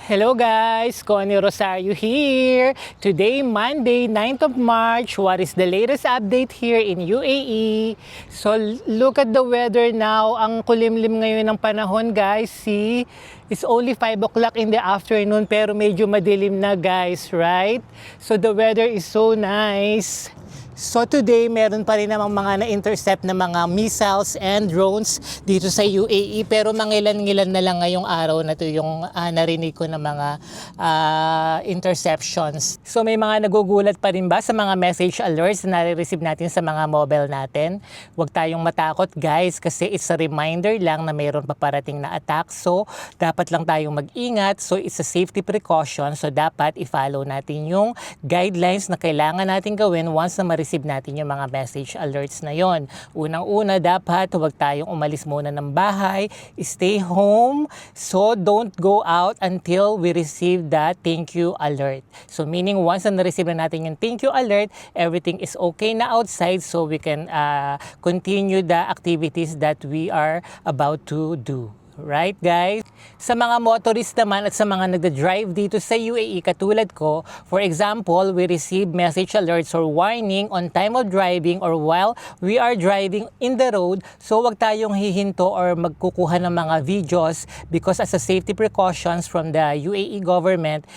Hello guys, Connie Rosario here. Today, Monday, 9th of March. What is the latest update here in UAE? So look at the weather now. Ang kulimlim ngayon ng panahon guys. See, it's only 5 o'clock in the afternoon pero medyo madilim na guys, right? So the weather is so nice. So today, meron pa rin namang mga na-intercept na mga missiles and drones dito sa UAE. Pero mangilan-ngilan na lang ngayong araw na to yung narinig ko na mga interceptions. So may mga nagugulat pa rin ba sa mga message alerts na nare-receive natin sa mga mobile natin? Huwag tayong matakot guys kasi it's a reminder lang na mayroon paparating na attack. So dapat lang tayong mag-ingat. So it's a safety precaution. So dapat i-follow natin yung guidelines na kailangan natin gawin once na ma-receive natin yung mga message alerts na yon. Unang-una, dapat huwag tayong umalis muna ng bahay, stay home, so don't go out until we receive that thank you alert. So meaning once na na-receive na natin yung thank you alert, everything is okay na outside so we can continue the activities that we are about to do. Right guys? Sa mga motorist naman at sa mga nagda-drive dito sa UAE katulad ko, for example, we receive message alerts or warning on time of driving or while we are driving in the road. So wag tayong hihinto or magkukuha ng mga videos because as a safety precautions from the UAE government,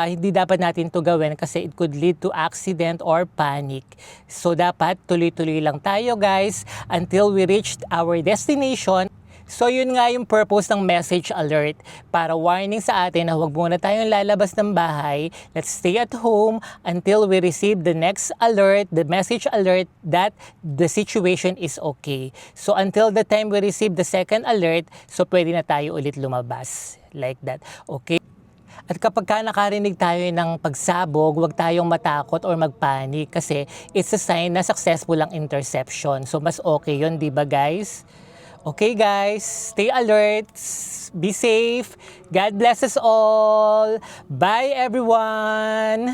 hindi dapat natin to gawin kasi it could lead to accident or panic. So dapat tuloy-tuloy lang tayo guys until we reached our destination. So yun nga yung purpose ng message alert para warning sa atin na huwag muna tayong lalabas ng bahay. Let's stay at home until we receive the next alert, the message alert that the situation is okay. So until the time we receive the second alert, so pwede na tayo ulit lumabas. Like that. Okay? At kapag ka nakarinig tayo ng pagsabog, huwag tayong matakot or magpanik kasi it's a sign na successful ang interception. So mas okay yun, di ba guys? Okay guys, stay alert, be safe, God bless us all, bye everyone!